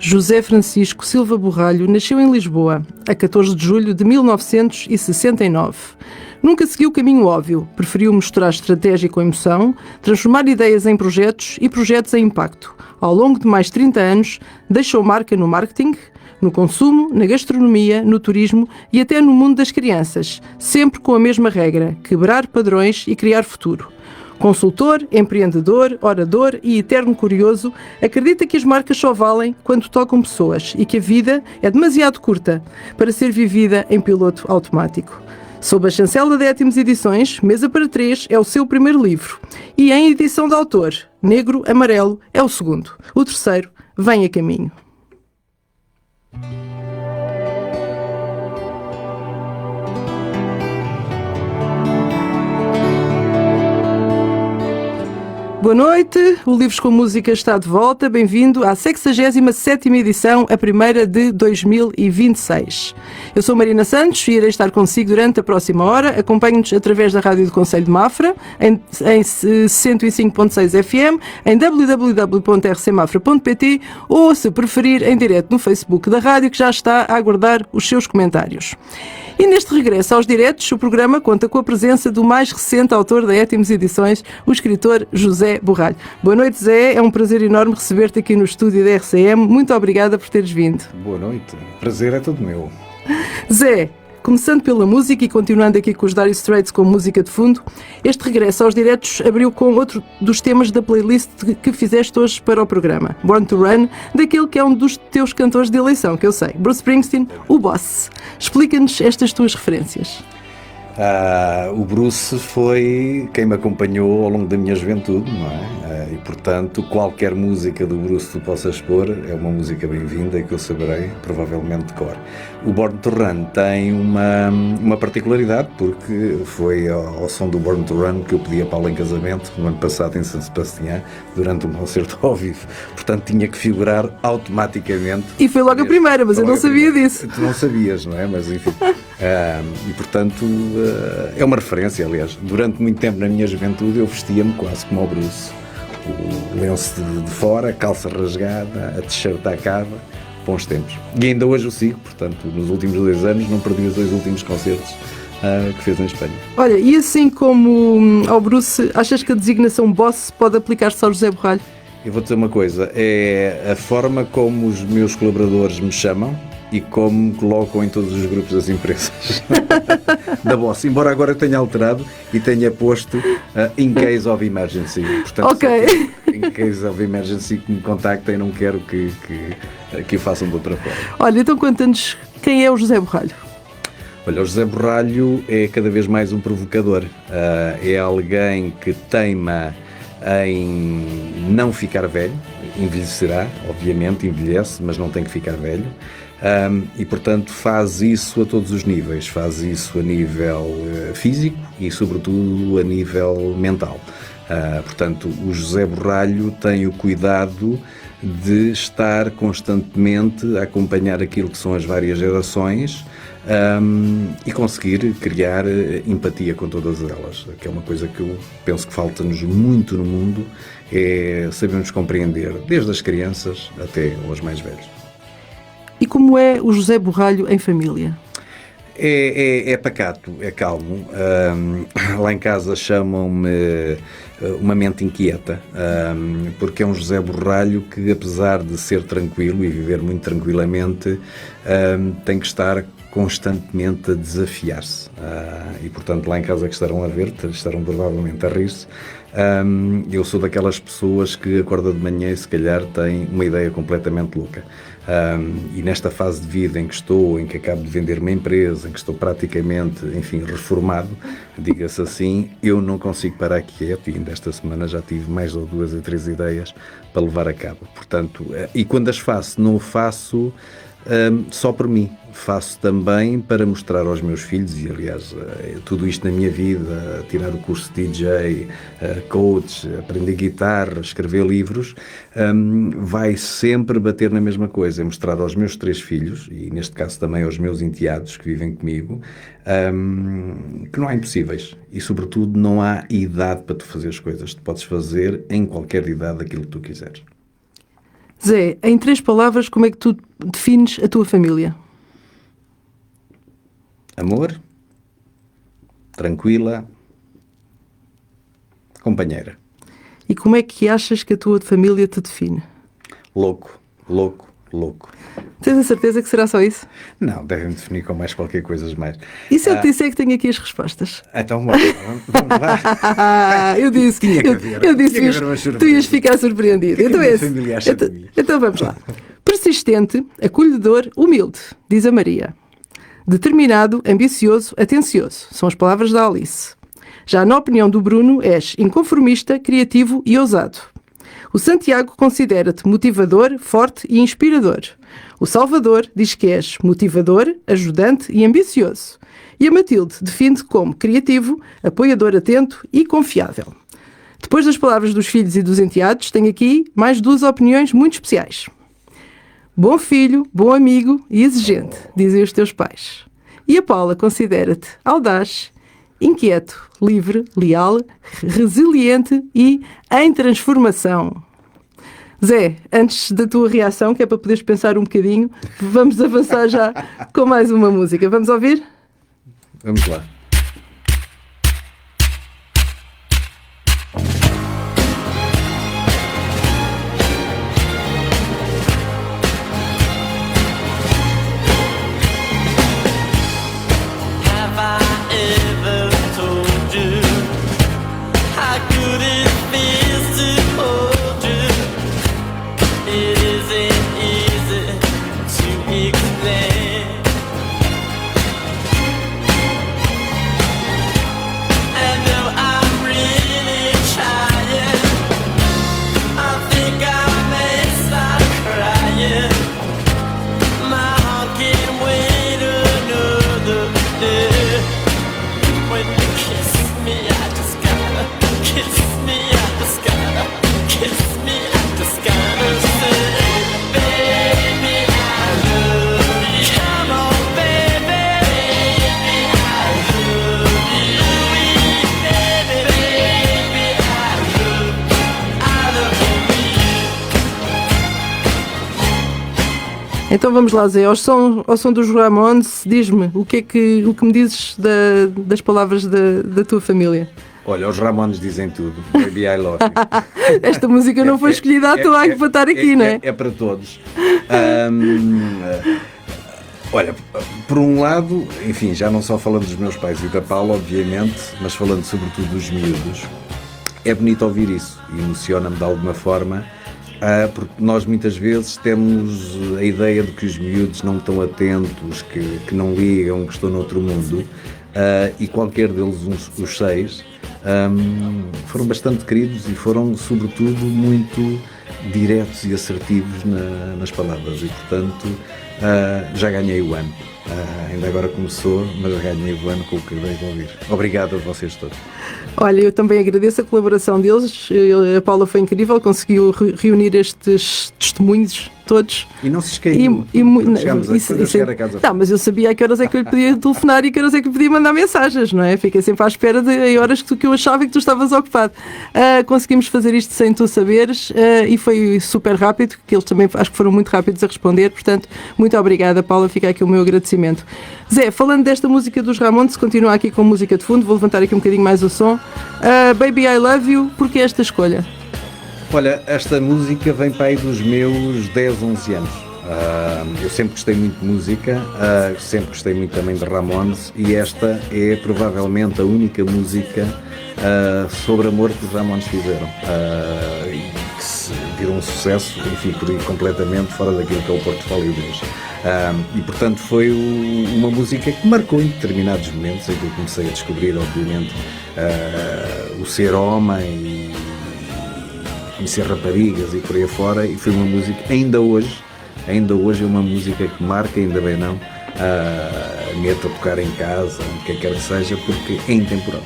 José Francisco Silva Borralho nasceu em Lisboa, a 14 de julho de 1969. Nunca seguiu o caminho óbvio, preferiu misturar estratégia com emoção, transformar ideias em projetos e projetos em impacto. Ao longo de mais de 30 anos, deixou marca no marketing, no consumo, na gastronomia, no turismo e até no mundo das crianças, sempre com a mesma regra: quebrar padrões e criar futuro. Consultor, empreendedor, orador e eterno curioso, acredita que as marcas só valem quando tocam pessoas e que a vida é demasiado curta para ser vivida em piloto automático. Sob a chancela da Étimos Edições, Mesa para Três é o seu primeiro livro e em edição de autor, Negro Amarelo é o segundo. O terceiro vem a caminho. Boa noite, o Livros com Música está de volta. Bem-vindo à 67ª edição, a primeira de 2026. Eu sou Marina Santos e irei estar consigo durante a próxima hora. Acompanhe-nos através da Rádio do Conselho de Mafra, em 105.6 FM, em www.rcmafra.pt ou, se preferir, em direto no Facebook da rádio, que já está a aguardar os seus comentários. E neste regresso aos diretos, o programa conta com a presença do mais recente autor da Étimos Edições, o escritor José Borralho. Boa noite, Zé. É um prazer enorme receber-te aqui no estúdio da RCM. Muito obrigada por teres vindo. Boa noite. Prazer é todo meu. Zé, começando pela música e continuando aqui com os Dire Straits com música de fundo, este regresso aos diretos abriu com outro dos temas da playlist que fizeste hoje para o programa, Born to Run, daquele que é um dos teus cantores de eleição, que eu sei, Bruce Springsteen, o Boss. Explica-nos estas tuas referências. O Bruce foi quem me acompanhou ao longo da minha juventude, não é? E, portanto, qualquer música do Bruce que tu possas pôr é uma música bem-vinda e que eu saberei, provavelmente, de cor. O Born to Run tem uma particularidade, porque foi ao som do Born to Run que eu pedi a Paula em casamento, no ano passado, em São Sebastião, durante um concerto ao vivo. Portanto, tinha que figurar automaticamente. E foi logo a primeira, mas eu não sabia disso. Tu não sabias, não é? Mas, enfim. E, portanto, é uma referência, aliás. Durante muito tempo na minha juventude eu vestia-me quase como o Bruce. O lenço de fora, a calça rasgada, a t-shirt à cava, bons tempos. E ainda hoje o sigo, portanto, nos últimos 2 anos não perdi os 2 últimos concertos que fez em Espanha. Olha, e assim como ao Bruce, achas que a designação Boss pode aplicar-se ao José Borralho? Eu vou dizer uma coisa, é a forma como os meus colaboradores me chamam e como me colocam em todos os grupos das empresas da Boss, embora agora eu tenha alterado e tenha posto in case of emergency. Portanto, ok. In case of emergency que me contactem, não quero que o façam de outra forma. Olha, então conta-nos quem é o José Borralho. Olha, o José Borralho é cada vez mais um provocador. É alguém que teima em não ficar velho, envelhecerá, obviamente envelhece, mas não tem que ficar velho. E, portanto, faz isso a todos os níveis. Faz isso a nível físico e, sobretudo, a nível mental. Portanto, o José Borralho tem o cuidado de estar constantemente a acompanhar aquilo que são as várias gerações e conseguir criar empatia com todas elas, que é uma coisa que eu penso que falta-nos muito no mundo, é sabermos compreender, desde as crianças até aos mais velhos. E como é o José Borralho em família? É pacato, é calmo. Lá em casa chamam-me uma mente inquieta, porque é um José Borralho que, apesar de ser tranquilo e viver muito tranquilamente, tem que estar constantemente a desafiar-se. E, portanto, lá em casa que estarão a ver, estarão provavelmente a rir-se. Eu sou daquelas pessoas que acorda de manhã e se calhar tem uma ideia completamente louca. E nesta fase de vida em que estou, em que acabo de vender uma empresa, em que estou praticamente, enfim, reformado, diga-se assim, eu não consigo parar quieto e ainda esta semana já tive mais ou 2 ou 3 ideias para levar a cabo. Portanto, e quando as faço, não o faço só por mim, faço também para mostrar aos meus filhos, e aliás tudo isto na minha vida, tirar o curso de DJ, coach, aprender guitarra, escrever livros, vai sempre bater na mesma coisa, é mostrar aos meus 3 filhos, e neste caso também aos meus enteados que vivem comigo, que não há impossíveis e sobretudo não há idade para tu fazer as coisas, tu podes fazer em qualquer idade aquilo que tu quiseres. Zé, em 3 palavras, como é que tu defines a tua família? Amor, tranquila, companheira. E como é que achas que a tua família te define? Louco, louco, louco. Tens a certeza que será só isso? Não, devem-me definir com mais qualquer coisa mais. E se eu te disser que tenho aqui as respostas? Então, vamos lá. Eu disse, Tinha que haver, eu disse tinha que que haver uma tu surpresa. ias ficar surpreendido. Que Então, a minha esse. família acha de mim? Então vamos lá. Persistente, acolhedor, humilde, diz a Maria. Determinado, ambicioso, atencioso. São as palavras da Alice. Já na opinião do Bruno, és inconformista, criativo e ousado. O Santiago considera-te motivador, forte e inspirador. O Salvador diz que és motivador, ajudante e ambicioso. E a Matilde define-te como criativo, apoiador atento e confiável. Depois das palavras dos filhos e dos enteados, tenho aqui mais 2 opiniões muito especiais. Bom filho, bom amigo e exigente, dizem os teus pais. E a Paula considera-te audaz, inquieto, livre, leal, resiliente e em transformação. Zé, antes da tua reação, que é para poderes pensar um bocadinho, vamos avançar já com mais uma música. Vamos ouvir? Vamos lá. Have I ever told you how good it feels to hold you? It isn't easy to explain. And though I'm really trying, I think I may start crying. My heart can't wait another day. When you kiss me, I just gotta kiss me, I just gotta kiss me, I just gotta say, baby, I love you. Come on, baby, baby, I love you. Baby, baby, I love you. Então vamos lá, Zé. Ao som dos Ramones, diz-me o que me dizes das palavras da tua família. Olha, os Ramones dizem tudo. Baby, I love you. Esta música não foi escolhida à toa para estar aqui, não é? É para todos. Olha, por um lado, enfim, já não só falando dos meus pais e da Paula, obviamente, mas falando sobretudo dos miúdos, é bonito ouvir isso e emociona-me de alguma forma, porque nós muitas vezes temos a ideia de que os miúdos não estão atentos, que não ligam, que estão noutro mundo, e qualquer deles, os 6, foram bastante queridos e foram sobretudo muito diretos e assertivos nas palavras e portanto já ganhei o ano. Ainda agora começou, mas ganhei o ano com o que acabei de ouvir. Obrigado a vocês todos. Olha, eu também agradeço a colaboração deles. A Paula foi incrível, conseguiu reunir estes testemunhos todos. E não se esqueçam. Chegar a casa. Não, mas eu sabia a que horas é que eu lhe podia telefonar e a que horas é que lhe podia mandar mensagens, não é? Fiquei sempre à espera de horas que eu achava que tu estavas ocupado. Conseguimos fazer isto sem tu saberes e foi super rápido, que eles também acho que foram muito rápidos a responder. Portanto, muito obrigada, Paula. Fica aqui o meu agradecimento. Zé, falando desta música dos Ramones, continua aqui com música de fundo. Vou levantar aqui um bocadinho mais o som. Baby, I Love You. Porquê esta escolha? Olha, esta música vem para aí dos meus 10, 11 anos. Eu sempre gostei muito de música, sempre gostei muito também de Ramones e esta é provavelmente a única música sobre amor que os Ramones fizeram e que se virou um sucesso, enfim, por ir completamente fora daquilo que é o portfólio deles. E portanto foi uma música que marcou em determinados momentos em que eu comecei a descobrir, obviamente, o ser homem e conhecer raparigas e por aí afora, e foi uma música, ainda hoje é uma música que marca, ainda bem não, meto a tocar em casa, onde quer que seja, porque é intemporal.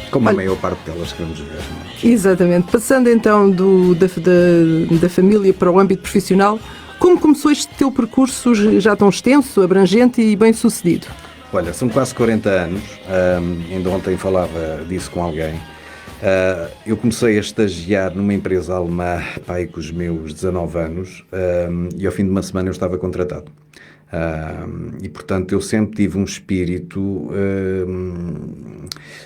Como a maior parte delas que vamos ver. Não é? Exatamente. Passando então da família para o âmbito profissional, como começou este teu percurso já tão extenso, abrangente e bem sucedido? Olha, são quase 40 anos, ainda ontem falava disso com alguém. Eu comecei a estagiar numa empresa alemã, pai, com os meus 19 anos, e ao fim de uma semana eu estava contratado. E portanto eu sempre tive um espírito,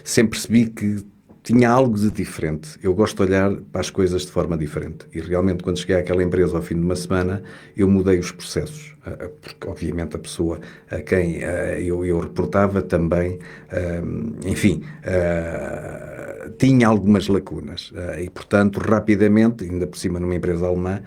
sempre percebi que tinha algo de diferente. Eu gosto de olhar para as coisas de forma diferente. E realmente, quando cheguei àquela empresa ao fim de uma semana, eu mudei os processos. Porque, obviamente, a pessoa a quem eu reportava também, enfim, tinha algumas lacunas. E, portanto, rapidamente, ainda por cima numa empresa alemã,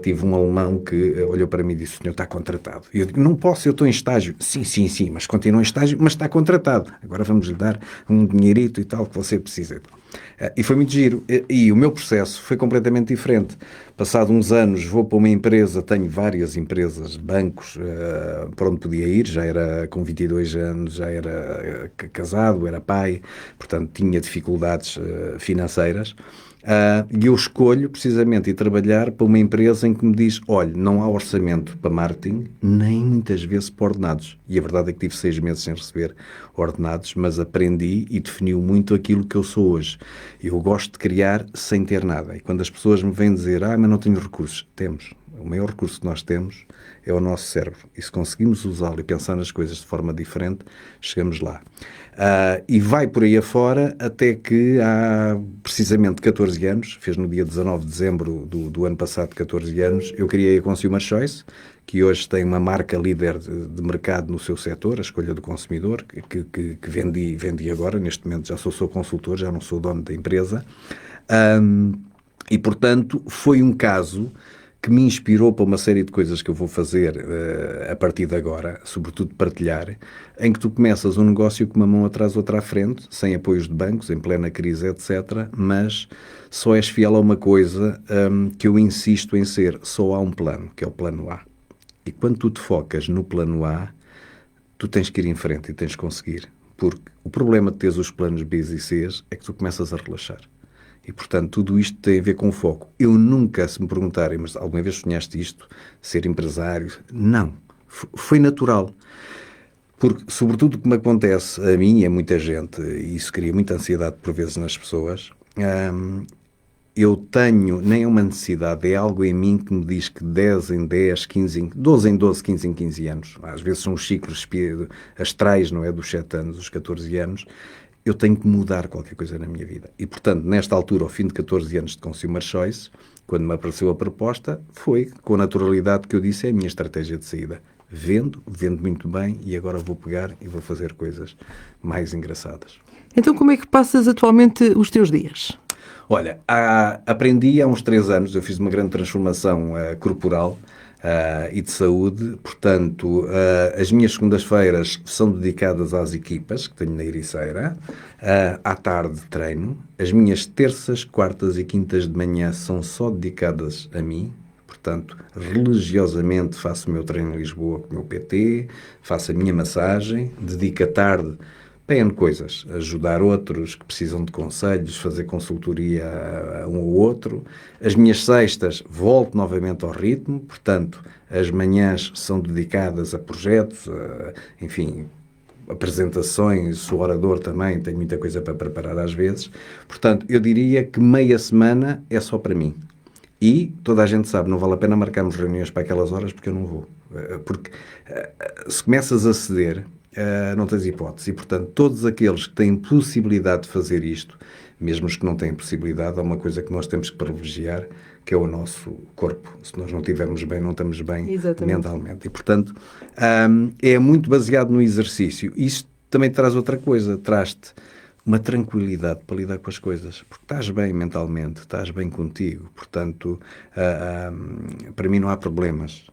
tive um alemão que olhou para mim e disse: o senhor está contratado. E eu digo: não posso, eu estou em estágio. Sim, mas continua em estágio, mas está contratado. Agora vamos lhe dar um dinheirito e tal que você precisa. E foi muito giro. E o meu processo foi completamente diferente. Passado uns anos, vou para uma empresa, tenho várias empresas, bancos, para onde podia ir. Já era com 22 anos, já era casado, era pai, portanto tinha dificuldades financeiras. E eu escolho precisamente ir trabalhar para uma empresa em que me diz: olha, não há orçamento para marketing, nem muitas vezes para ordenados. E a verdade é que tive 6 meses sem receber ordenados, mas aprendi e definiu muito aquilo que eu sou hoje. Eu gosto de criar sem ter nada. E quando as pessoas me vêm dizer: mas não tenho recursos, temos. O maior recurso que nós temos é o nosso cérebro. E se conseguimos usá-lo e pensar nas coisas de forma diferente, chegamos lá. E vai por aí afora até que há precisamente 14 anos, fez no dia 19 de dezembro do ano passado 14 anos, eu criei a Consumer Choice, que hoje tem uma marca líder de mercado no seu setor, a escolha do consumidor, que vendi agora. Neste momento já sou consultor, já não sou dono da empresa. E, portanto, foi um caso que me inspirou para uma série de coisas que eu vou fazer a partir de agora, sobretudo partilhar, em que tu começas um negócio com uma mão atrás, outra à frente, sem apoios de bancos, em plena crise, etc., mas só és fiel a uma coisa que eu insisto em ser: só há um plano, que é o plano A. E quando tu te focas no plano A, tu tens que ir em frente e tens que conseguir. Porque o problema de teres os planos B e C é que tu começas a relaxar. E, portanto, tudo isto tem a ver com foco. Eu nunca, se me perguntarem: mas alguma vez sonhaste isto, ser empresário? Não. Foi natural. Porque, sobretudo, o que me acontece a mim e a muita gente, e isso cria muita ansiedade por vezes nas pessoas, eu tenho, nem é uma necessidade, é algo em mim que me diz que 10 em 10, 15 em 12 em 12, 15 em 15 anos, às vezes são os ciclos astrais, não é? Dos 7 anos, dos 14 anos, eu tenho que mudar qualquer coisa na minha vida. E, portanto, nesta altura, ao fim de 14 anos de Consumer Choice, quando me apareceu a proposta, foi com a naturalidade que eu disse: é a minha estratégia de saída. Vendo muito bem, e agora vou pegar e vou fazer coisas mais engraçadas. Então, como é que passas atualmente os teus dias? Olha, aprendi há uns 3 anos, eu fiz uma grande transformação corporal e de saúde. Portanto, as minhas segundas-feiras são dedicadas às equipas que tenho na Ericeira. À tarde treino. As minhas terças, quartas e quintas de manhã são só dedicadas a mim. Portanto, religiosamente faço o meu treino em Lisboa com o meu PT, faço a minha massagem, dedico a tarde para N coisas: ajudar outros que precisam de conselhos, fazer consultoria a um ou outro. As minhas sextas volto novamente ao ritmo, portanto, as manhãs são dedicadas a projetos, enfim, apresentações, sou orador também, tenho muita coisa para preparar às vezes. Portanto, eu diria que meia semana é só para mim. E toda a gente sabe, não vale a pena marcarmos reuniões para aquelas horas, porque eu não vou. Porque se começas a ceder, não tens hipótese. E, portanto, todos aqueles que têm possibilidade de fazer isto, mesmo os que não têm possibilidade, há uma coisa que nós temos que privilegiar, que é o nosso corpo. Se nós não estivermos bem, não estamos bem. Exatamente. Mentalmente. E, portanto, é muito baseado no exercício. Isto também traz outra coisa, traz-te uma tranquilidade para lidar com as coisas, porque estás bem mentalmente, estás bem contigo. Portanto, para mim não há problemas,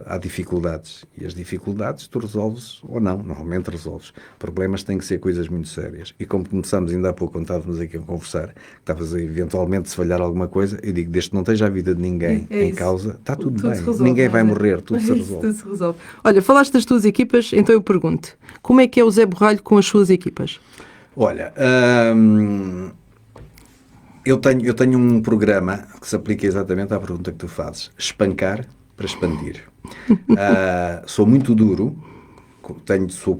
há dificuldades, e as dificuldades tu resolves ou não, normalmente resolves. Problemas têm que ser coisas muito sérias, e como começámos ainda há pouco, quando estávamos aqui a conversar, que estavas a eventualmente se falhar alguma coisa, eu digo: desde que não esteja a vida de ninguém em causa, está tudo bem, resolve, ninguém vai morrer, tudo se resolve. Tudo se resolve. Olha, falaste das tuas equipas, então eu pergunto: como é que é o Zé Borralho com as suas equipas? Olha, eu tenho um programa que se aplica exatamente à pergunta que tu fazes: espancar para expandir. Sou muito duro,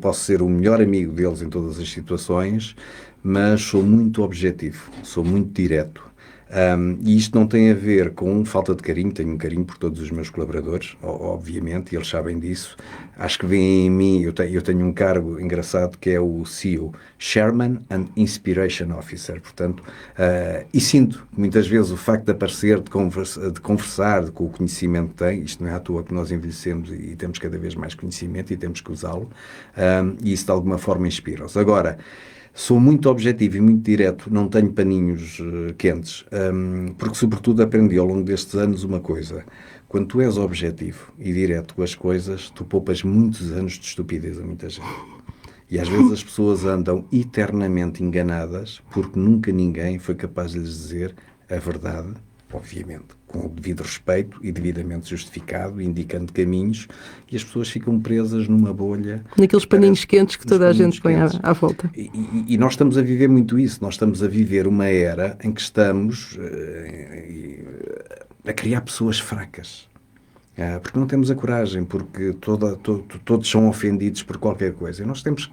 posso ser o melhor amigo deles em todas as situações, mas sou muito objetivo, sou muito direto. E isto não tem a ver com falta de carinho, tenho um carinho por todos os meus colaboradores, obviamente, e eles sabem disso. Acho que veem em mim, eu tenho um cargo engraçado que é o CEO, Chairman and Inspiration Officer, portanto, e sinto que muitas vezes o facto de aparecer, de conversar com o conhecimento que tem, isto não é à toa que nós envelhecemos e temos cada vez mais conhecimento e temos que usá-lo, e isso de alguma forma inspira-os. Agora, sou muito objetivo e muito direto, não tenho paninhos quentes, porque sobretudo aprendi ao longo destes anos uma coisa: quando tu és objetivo e direto com as coisas, tu poupas muitos anos de estupidez a muita gente. E às vezes as pessoas andam eternamente enganadas porque nunca ninguém foi capaz de lhes dizer a verdade, obviamente, com o devido respeito e devidamente justificado, indicando caminhos, e as pessoas ficam presas numa bolha. Naqueles paninhos quentes que toda a gente põe à volta. E nós estamos a viver muito isso. Nós estamos a viver uma era em que estamos a criar pessoas fracas. Porque não temos a coragem, porque todos são ofendidos por qualquer coisa. E nós temos que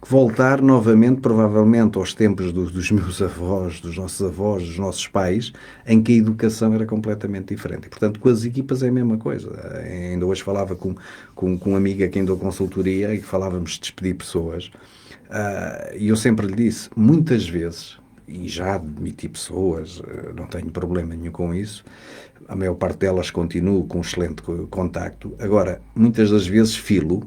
voltar novamente, provavelmente, aos tempos dos meus avós, dos nossos pais, em que a educação era completamente diferente. E, portanto, com as equipas é a mesma coisa. Ainda hoje falava com uma amiga que dou consultoria e falávamos de despedir pessoas. E eu sempre lhe disse, muitas vezes, e já demiti pessoas, não tenho problema nenhum com isso, a maior parte delas continuo com um excelente contacto. Agora, muitas das vezes filo,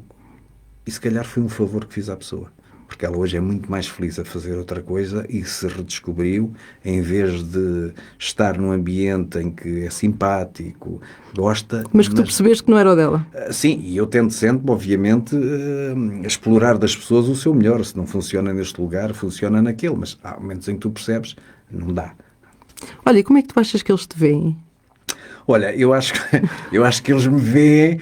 e se calhar foi um favor que fiz à pessoa, porque ela hoje é muito mais feliz a fazer outra coisa e se redescobriu, em vez de estar num ambiente em que é simpático, gosta... Mas que tu percebeste que não era o dela. Sim, e eu tento sempre, obviamente, explorar das pessoas o seu melhor. Se não funciona neste lugar, funciona naquele, mas há momentos em que tu percebes, não dá. Olha, e como é que tu achas que eles te veem? Olha, eu acho que eles me veem,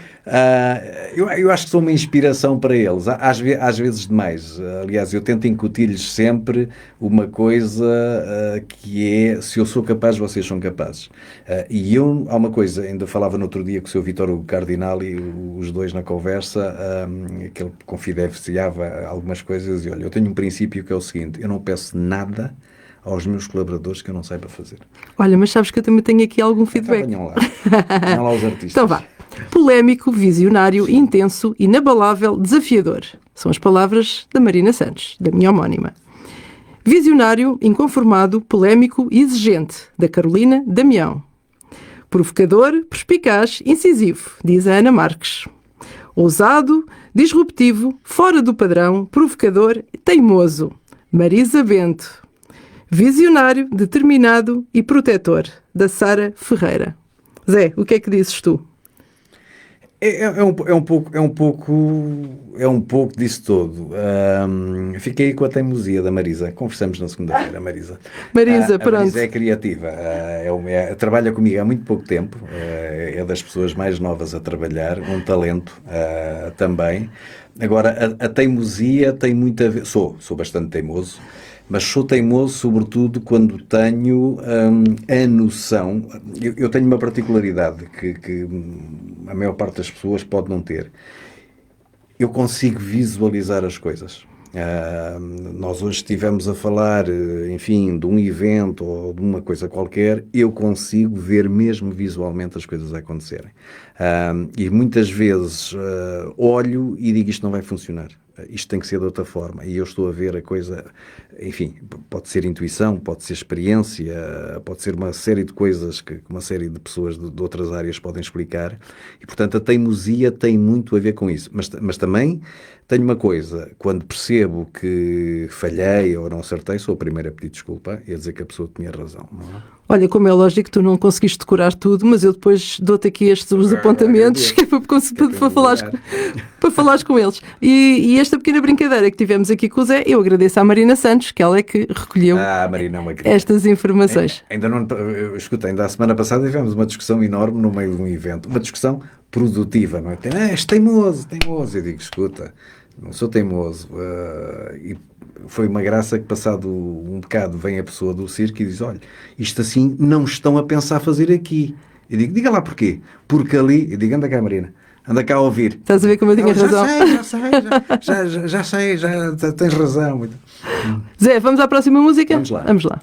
eu acho que sou uma inspiração para eles, às vezes demais. Aliás, eu tento incutir-lhes sempre uma coisa que é: se eu sou capaz, vocês são capazes. E há uma coisa, ainda falava no outro dia com o Sr. Vítor Hugo Cardinali, os dois na conversa, que ele confidenciava algumas coisas, e olha, eu tenho um princípio que é o seguinte: eu não peço nada aos meus colaboradores que eu não saiba fazer. Olha, mas sabes que eu também tenho aqui algum feedback. Venham lá os artistas. Então vá. Polémico, visionário, intenso, inabalável, desafiador. São as palavras da Marina Santos, da minha homónima. Visionário, inconformado, polémico e exigente, da Carolina Damião. Provocador, perspicaz, incisivo, diz a Ana Marques. Ousado, disruptivo, fora do padrão, provocador, teimoso, Marisa Bento. Visionário, determinado e protetor, da Sara Ferreira. Zé, o que é que dizes tu? É um pouco disso todo. Fiquei com a teimosia da Marisa. Conversamos na segunda-feira, Marisa. Marisa, pronto. A Marisa é criativa. Trabalha comigo há muito pouco tempo. É das pessoas mais novas a trabalhar. Um talento também. Agora, a teimosia tem muito a ver... Sou bastante teimoso. Mas sou teimoso, sobretudo, quando tenho a noção... Eu tenho uma particularidade que a maior parte das pessoas pode não ter. Eu consigo visualizar as coisas. Nós hoje estivemos a falar, enfim, de um evento ou de uma coisa qualquer, eu consigo ver mesmo visualmente as coisas a acontecerem. E muitas vezes olho e digo: isto não vai funcionar. Isto tem que ser de outra forma, e eu estou a ver a coisa, enfim, pode ser intuição, pode ser experiência, pode ser uma série de coisas que uma série de pessoas de outras áreas podem explicar, e portanto a teimosia tem muito a ver com isso, mas também tenho uma coisa: quando percebo que falhei ou não acertei, sou o primeiro a pedir desculpa e a dizer que a pessoa tinha razão, não é? Olha, como é lógico, tu não conseguiste decorar tudo, mas eu depois dou-te aqui os apontamentos que é para falares com eles. E esta pequena brincadeira que tivemos aqui com o Zé, eu agradeço à Marina Santos, que ela é que recolheu Marina, estas informações. Ainda a semana passada tivemos uma discussão enorme no meio de um evento, uma discussão produtiva, não é? És teimoso. Eu digo: escuta, não sou teimoso. E foi uma graça que, passado um bocado, vem a pessoa do circo e diz: olha, isto assim não estão a pensar fazer aqui. Eu digo: diga lá porquê. Porque ali... Eu digo: anda cá, Marina. Anda cá a ouvir. Estás a ver como eu tinha razão? Já sei, tens razão. Zé, vamos à próxima música? Vamos lá. Vamos lá.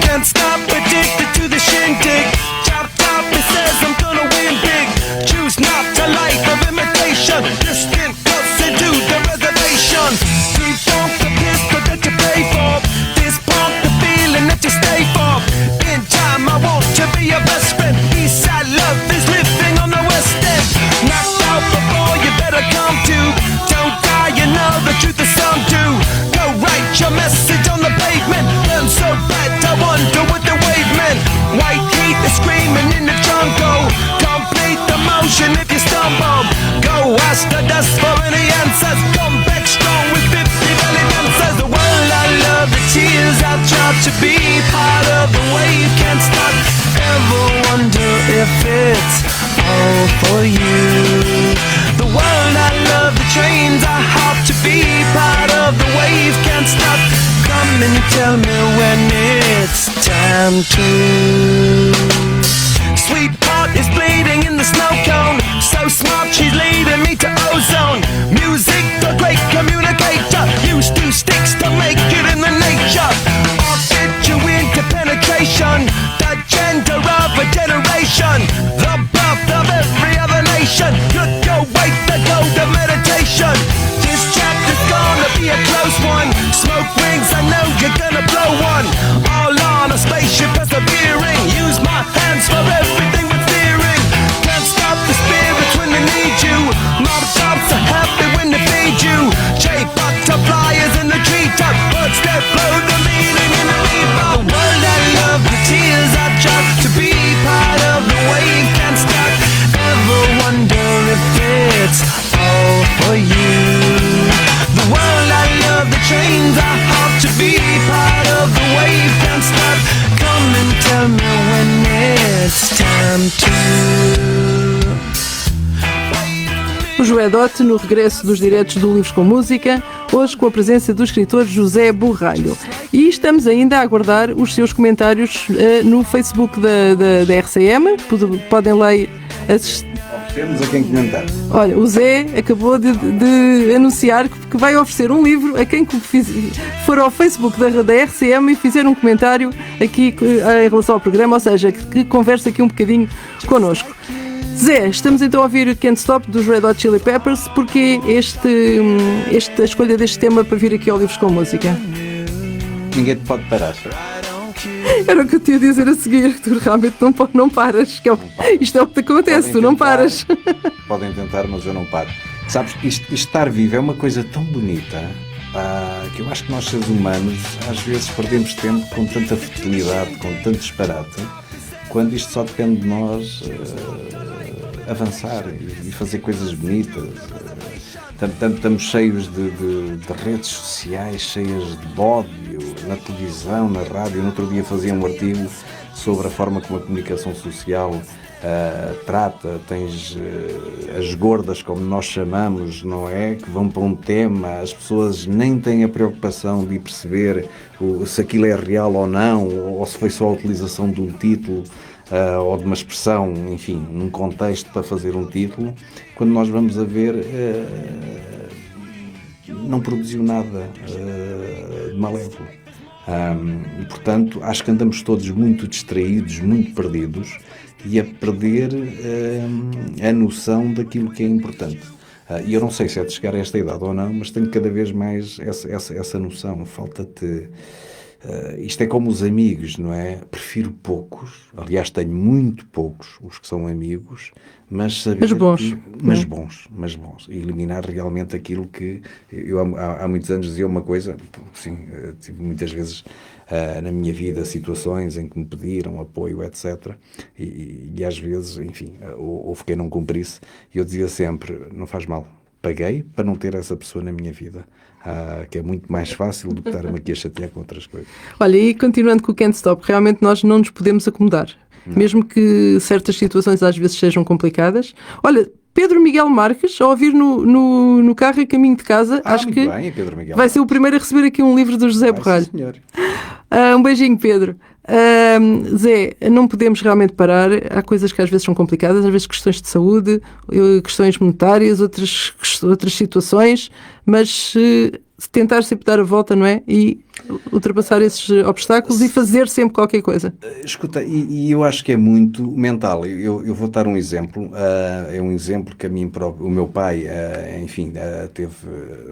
Can't stop, addicted to the shindig. Chop top, it says I'm gonna win big. Choose not a life of imitation. Distant closer to the reservation. Deep funk the pistol that you pay for. This pump the feeling that you stay for. In time, I want to be your best friend. Eastside love is living on the west end. Knocked out before you better come to. Don't die, you know the truth is some do. Go write your message on the pavement. Burn so bad, I wonder what the wave meant. White heat is screaming in the jungle. Complete the motion if you stumble. Go ask the dust for any answers. Come back strong with 50 belly dancers. The world I love, the tears I drop to be part of the wave can't stop. Ever wonder if it's all for you? The world I love, the trains I hop to be part of the wave can't stop. Come and tell me when it's time to. Sweetheart is bleeding in the snow cone. So smart, she's leading me to ozone. Music, the great communicator. Use 2 sticks to make it in the nature. I'll get you into penetration. The gender of a generation. The birth of every other nation. Look your way to go to meditation. This chapter's gonna be a close one. Smoke rings, I know you're gonna blow one. All on a spaceship persevering. Use my hands for everything but fearing. Can't stop the spirits when they need you. Mob tops are happy when they feed you. J butterflies in the treetop. Birds that blow the meaning in the rainbow. The world I love, the tears I drop to be part of the wave can't stop. Ever wonder if it's all for you? The world I love, the trains I hop to be part of the wave can't stop. Come and tell me when it's time to. O Joé Dote no regresso dos diretos do Livros com Música, hoje com a presença do escritor José Borralho. E estamos ainda a aguardar os seus comentários no Facebook da RCM. Podem lá assistir. Temos a quem comentar. Olha, o Zé acabou de anunciar que vai oferecer um livro a quem for ao Facebook da RCM e fizer um comentário aqui em relação ao programa, ou seja, que converse aqui um bocadinho connosco. Zé, estamos então a ouvir Can't Stop dos Red Hot Chili Peppers. Porquê a escolha deste tema para vir aqui ao Livros com Música? Ninguém te pode parar. Era o que eu te ia dizer a seguir, que tu realmente não paras. Isto é o que te acontece, tu não paras. Podem tentar, mas eu não paro. Sabes, isto estar vivo é uma coisa tão bonita que eu acho que nós, seres humanos, às vezes perdemos tempo com tanta futilidade, com tanto disparate, quando isto só depende de nós avançar e fazer coisas bonitas. Estamos cheios de redes sociais, cheias de ódio, na televisão, na rádio. No outro dia fazia um artigo sobre a forma como a comunicação social trata. Tens as gordas, como nós chamamos, não é? Que vão para um tema, as pessoas nem têm a preocupação de perceber se aquilo é real ou não, ou se foi só a utilização de um título ou de uma expressão, enfim, num contexto para fazer um título. Quando nós vamos a ver, não produziu nada de malévolo. E, portanto, acho que andamos todos muito distraídos, muito perdidos, e a perder a noção daquilo que é importante. E eu não sei se é de chegar a esta idade ou não, mas tenho cada vez mais essa noção. Isto é como os amigos, não é? Prefiro poucos, aliás tenho muito poucos, os que são amigos, mas saber Mas bons, que, não é? mas bons, e eliminar realmente aquilo que eu há muitos anos dizia uma coisa, sim, tive muitas vezes na minha vida situações em que me pediram apoio, etc. E às vezes, enfim, houve quem não cumprisse, e eu dizia sempre, não faz mal, paguei para não ter essa pessoa na minha vida. Que é muito mais fácil do que estar-me aqui a chatear com outras coisas. Olha, e continuando com o Can't Stop, realmente nós não nos podemos acomodar. Mesmo que certas situações às vezes sejam complicadas. Olha, Pedro Miguel Marques, a ouvir no carro a caminho de casa, acho muito que bem, Pedro Miguel vai ser o primeiro a receber aqui um livro do José Borralho. Sim, senhor. Um beijinho, Pedro. Zé, não podemos realmente parar. Há coisas que às vezes são complicadas, às vezes questões de saúde, questões monetárias, outras situações, mas tentar sempre dar a volta, não é? E ultrapassar esses obstáculos e fazer sempre qualquer coisa. Escuta, e eu acho que é muito mental. Eu vou dar um exemplo. É um exemplo que a mim próprio, o meu pai, enfim,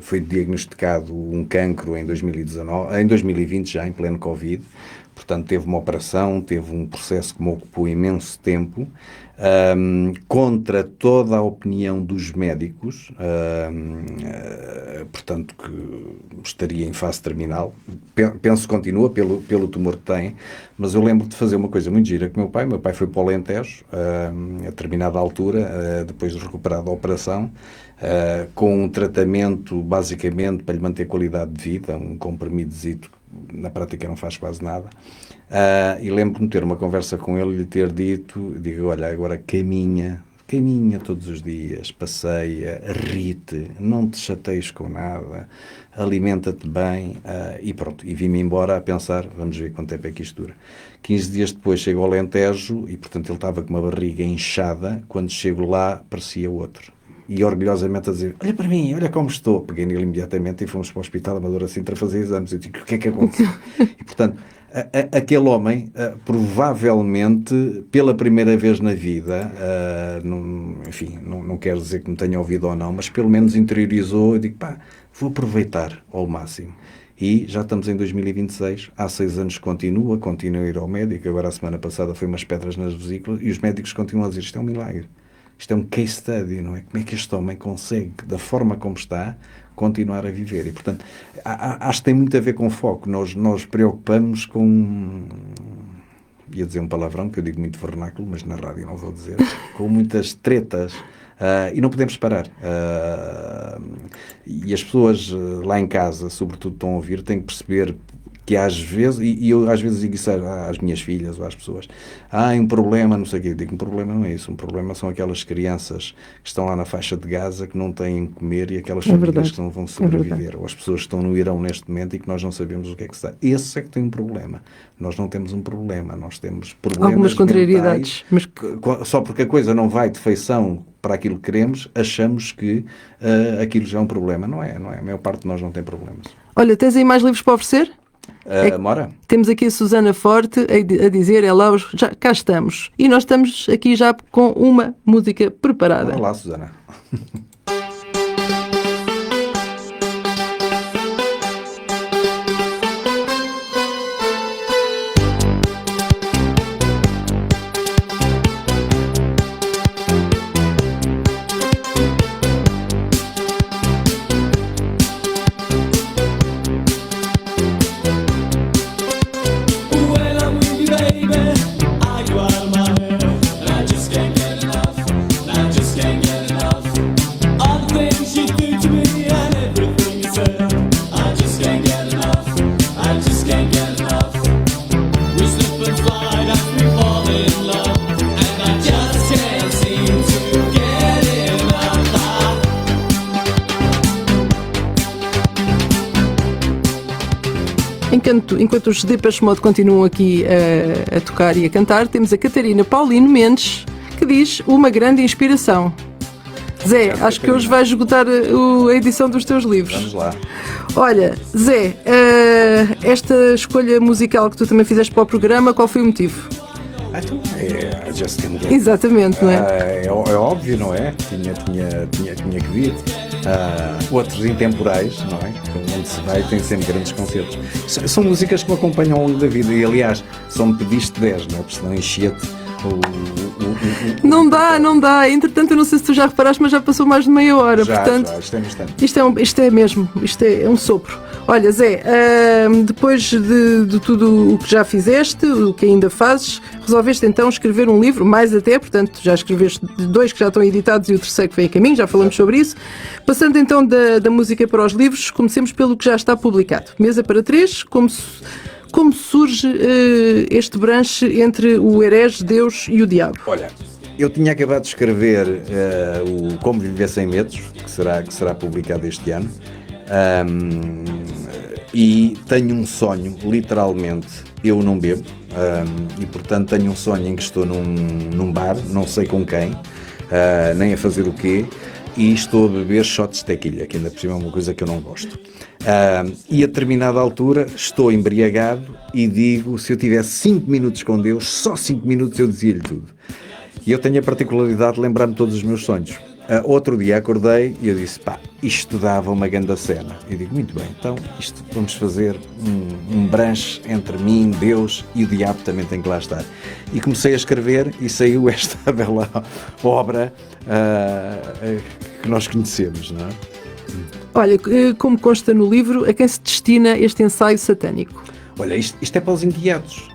foi diagnosticado um cancro em 2020, já em pleno Covid. Portanto, teve uma operação, teve um processo que me ocupou imenso tempo, contra toda a opinião dos médicos, portanto, que estaria em fase terminal. Penso que continua pelo tumor que tem, mas eu lembro de fazer uma coisa muito gira com o meu pai foi para o Alentejo, a determinada altura, depois de recuperar da operação, com um tratamento, basicamente, para lhe manter qualidade de vida, um comprimidozito, na prática não faz quase nada, e lembro-me de ter uma conversa com ele e lhe ter dito, digo, olha, agora caminha todos os dias, passeia, ri-te, não te chateies com nada, alimenta-te bem, e pronto, e vim-me embora a pensar, vamos ver quanto tempo é que isto dura. 15 dias depois chego ao Alentejo e, portanto, ele estava com uma barriga inchada, quando chego lá parecia outro. E orgulhosamente a dizer, olha para mim, olha como estou. Peguei nele imediatamente e fomos para o Hospital Amadora Sintra fazer exames. Eu digo, o que é que aconteceu? E, portanto, aquele homem, provavelmente, pela primeira vez na vida, não quero dizer que me tenha ouvido ou não, mas pelo menos interiorizou e digo, vou aproveitar ao máximo. E já estamos em 2026, há 6 anos continuo a ir ao médico. Agora, a semana passada, foi umas pedras nas vesículas e os médicos continuam a dizer, isto é um milagre. Isto é um case study, não é? Como é que este homem consegue, da forma como está, continuar a viver? E, portanto, acho que tem muito a ver com foco. Nós preocupamos com... Ia dizer um palavrão, que eu digo muito vernáculo, mas na rádio não vou dizer. Com muitas tretas. E não podemos parar. E as pessoas lá em casa, sobretudo, estão a ouvir, têm que perceber que às vezes, e eu às vezes digo isso às minhas filhas ou às pessoas, um problema, não sei o quê, eu digo, um problema não é isso, um problema são aquelas crianças que estão lá na faixa de Gaza, que não têm que comer, e aquelas famílias que não vão sobreviver, ou as pessoas que estão no Irão neste momento e que nós não sabemos o que é que está. Esse é que tem um problema. Nós não temos um problema, nós temos problemas algumas contrariedades, mentais, mas só porque a coisa não vai de feição para aquilo que queremos, achamos que aquilo já é um problema. Não é. A maior parte de nós não tem problemas. Olha, tens aí mais livros para oferecer? Mora? Temos aqui a Susana Forte a dizer, já cá estamos. E nós estamos aqui já com uma música preparada. Olá, Susana. Enquanto os Depeche Mode continuam aqui a tocar e a cantar, temos a Catarina Paulino Mendes, que diz uma grande inspiração. Zé, acho que hoje vais esgotar a edição dos teus livros. Vamos lá. Olha, Zé, esta escolha musical que tu também fizeste para o programa, qual foi o motivo? Então, é Justin Bieber. Exatamente, não é? É óbvio, não é? Tinha que vir. Outros intemporais, não é? Onde se vai tem sempre grandes concertos. São músicas que me acompanham ao longo da vida e, aliás, só me pediste 10, não é? Porque senão enchia-te Não dá. Entretanto, eu não sei se tu já reparaste, mas já passou mais de meia hora. Portanto, isto é bastante. Isto é um sopro. Olha, Zé, depois de tudo o que já fizeste, o que ainda fazes, resolveste então escrever um livro, mais até, portanto, já escreveste 2 que já estão editados e o terceiro que vem a caminho, já falamos sobre isso. Passando então da música para os livros, comecemos pelo que já está publicado. Mesa para 3, como surge este branche entre o herege, Deus e o diabo? Olha, eu tinha acabado de escrever o Como Viver Sem Medos, que será publicado este ano, e tenho um sonho, literalmente, eu não bebo, e portanto tenho um sonho em que estou num bar, não sei com quem, nem a fazer o quê, e estou a beber shots de tequila, que ainda por cima é uma coisa que eu não gosto. E a determinada altura estou embriagado e digo, se eu tivesse 5 minutos com Deus, só 5 minutos eu dizia-lhe tudo. E eu tenho a particularidade de lembrar-me todos os meus sonhos. Outro dia acordei e eu disse, isto dava uma grande cena. Eu digo, muito bem, então isto vamos fazer um branche entre mim, Deus e o diabo também tem que lá estar. E comecei a escrever e saiu esta bela obra que nós conhecemos, não é? Olha, como consta no livro, a quem se destina este ensaio satânico? Olha, isto é para os inquietos.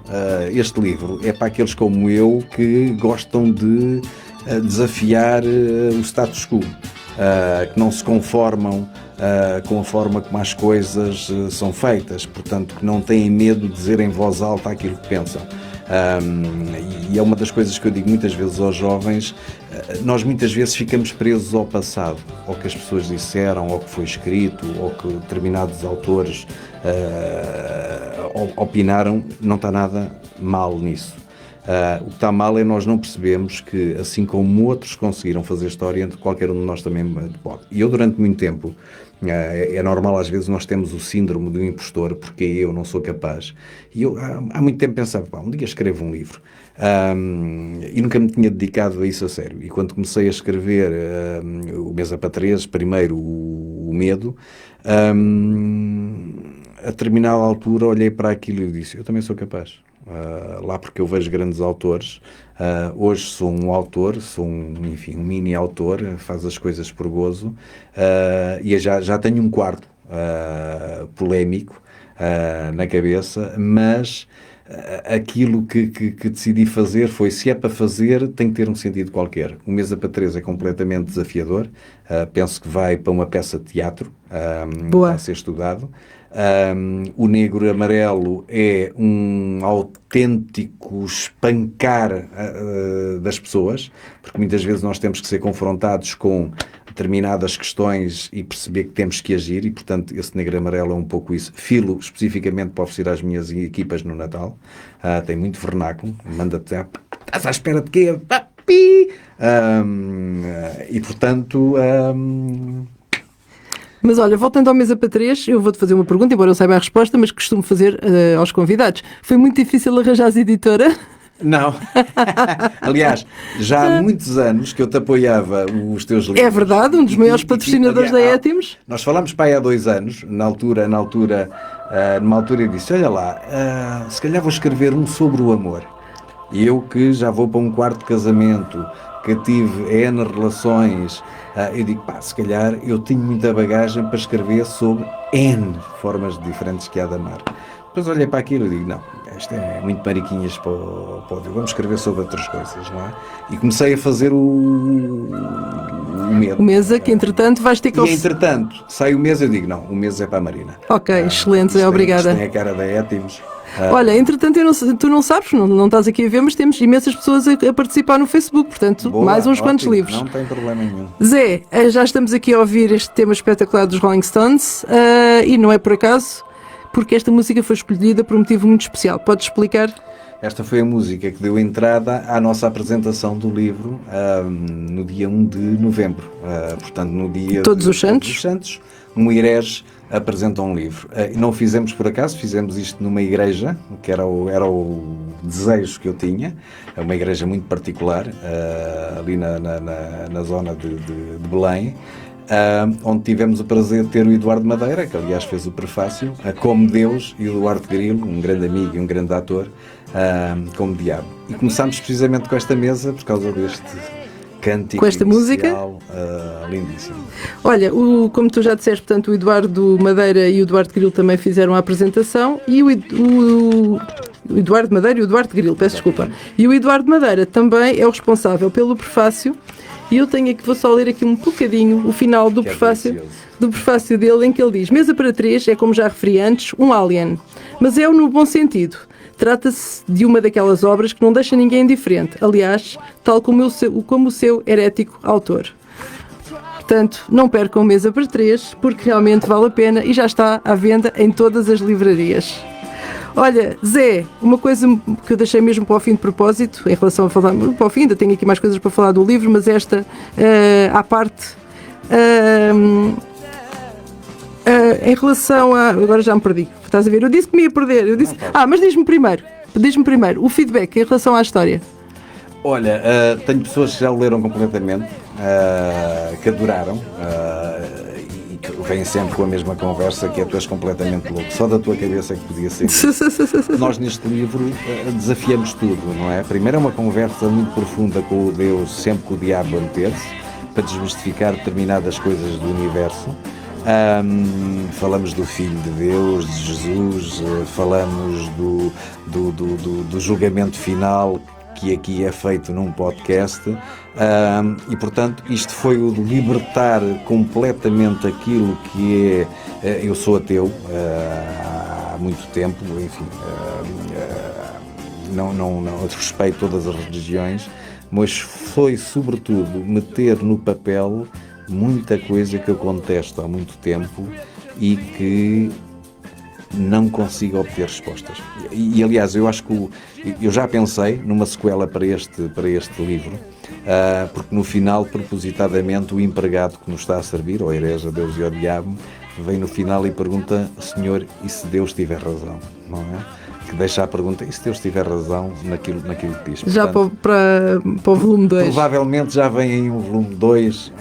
Este livro é para aqueles como eu que gostam de desafiar o status quo, que não se conformam com a forma como as coisas são feitas, portanto, que não têm medo de dizer em voz alta aquilo que pensam. E é uma das coisas que eu digo muitas vezes aos jovens. Nós muitas vezes ficamos presos ao passado, ao que as pessoas disseram, ao que foi escrito, ao que determinados autores opinaram. Não está nada mal nisso. O que está mal é nós não percebemos que, assim como outros conseguiram fazer história, qualquer um de nós também pode. E eu, durante muito tempo, é normal às vezes nós temos o síndrome do impostor, porque eu não sou capaz. E eu há muito tempo pensava, um dia escrevo um livro. E nunca me tinha dedicado a isso a sério. E quando comecei a escrever o Mesa para 3, primeiro o Medo, a determinada altura olhei para aquilo e disse, eu também sou capaz. Lá porque eu vejo grandes autores. Hoje sou um autor, sou um mini autor, faz as coisas por gozo, e já tenho um quarto polémico na cabeça, mas aquilo que decidi fazer foi, se é para fazer, tem que ter um sentido qualquer. O Mesa para 3 é completamente desafiador, penso que vai para uma peça de teatro a ser estudado. O Negro Amarelo é um autêntico espancar das pessoas, porque muitas vezes nós temos que ser confrontados com determinadas questões e perceber que temos que agir, e portanto esse Negro Amarelo é um pouco isso. Filo especificamente para oferecer às minhas equipas no Natal, tem muito vernáculo, manda-te, estás à espera de quê? E portanto... Mas olha, voltando ao Mesa para 3, eu vou-te fazer uma pergunta, embora eu saiba a resposta, mas costumo fazer aos convidados. Foi muito difícil arranjar a editora? Não. Aliás, já há muitos anos que eu te apoiava os teus livros. É verdade, um dos maiores patrocinadores da Étimos. Nós falámos para aí há 2 anos, numa altura eu disse, olha lá, se calhar vou escrever um sobre o amor. E eu que já vou para um 4º casamento, que tive N relações, eu digo, se calhar eu tenho muita bagagem para escrever sobre N formas diferentes que há de amar. Depois olhei para aquilo e digo, não, isto é muito mariquinhas para o pódio, vamos escrever sobre outras coisas, não é? E comecei a fazer o Medo. O Mesa, que entretanto vais ter que... E entretanto, sai o Mesa e eu digo, não, o Mesa é para a Marina. Ok, excelente, obrigada. Isto tem a cara da Étimos. Olha, entretanto, tu não sabes, não estás aqui a ver, mas temos imensas pessoas a participar no Facebook, portanto, Boa, mais uns quantos livros. Não tem problema nenhum. Zé, já estamos aqui a ouvir este tema espetacular dos Rolling Stones, e não é por acaso, porque esta música foi escolhida por um motivo muito especial. Podes explicar? esta foi a música que deu entrada à nossa apresentação do livro no dia 1 de novembro. Portanto, no dia Todos os Santos. Todos os Santos, um Irés apresenta um livro. Não fizemos por acaso, fizemos isto numa igreja, que era o desejo que eu tinha, uma igreja muito particular, ali na zona de Belém, onde tivemos o prazer de ter o Eduardo Madeira, que aliás fez o prefácio, como Deus, e o Duarte Grilo, um grande amigo e um grande ator, como Diabo. E começámos precisamente com esta mesa por causa deste cântico com esta inicial, música lindíssimo. Olha, como tu já disseste, portanto, o Eduardo Madeira e o Duarte Grilo também fizeram a apresentação, e o Eduardo Madeira e o Duarte Grilo, peço desculpa. E o Eduardo Madeira também é o responsável pelo prefácio, e eu tenho aqui, vou só ler aqui um bocadinho o final do prefácio dele, em que ele diz: Mesa para três é, como já referi antes, um alien, mas é no bom sentido. Trata-se de uma daquelas obras que não deixa ninguém indiferente, aliás, tal como o seu herético autor. Portanto, não percam Mesa para três, porque realmente vale a pena e já está à venda em todas as livrarias. Olha, Zé, uma coisa que eu deixei mesmo para o fim de propósito, em relação a falar, para o fim, ainda tenho aqui mais coisas para falar do livro, mas esta, à parte, em relação a... Agora já me perdi, estás a ver? Eu disse que me ia perder, mas diz-me primeiro, o feedback em relação à história. Olha, tenho pessoas que já o leram completamente, que adoraram, e que vêm sempre com a mesma conversa, que é: tu és completamente louco, só da tua cabeça é que podia ser. Nós neste livro desafiamos tudo, não é? Primeiro é uma conversa muito profunda com o Deus, sempre com o diabo a meter-se, para desmistificar determinadas coisas do universo. Falamos do Filho de Deus, de Jesus, falamos do julgamento final, que aqui é feito num podcast, e portanto isto foi o de libertar completamente aquilo que é... Eu sou ateu há muito tempo, enfim, não respeito todas as religiões, mas foi sobretudo meter no papel muita coisa que eu contesto há muito tempo e que não consigo obter respostas. E aliás, eu acho que eu já pensei numa sequela para este livro, porque no final, propositadamente, o empregado que nos está a servir, ou a Herege, a Deus e ao Diabo, vem no final e pergunta: Senhor, e se Deus tiver razão? Não é? Que deixa a pergunta: e se Deus tiver razão naquilo que diz? Já portanto, para o volume 2. Provavelmente já vem aí um volume 2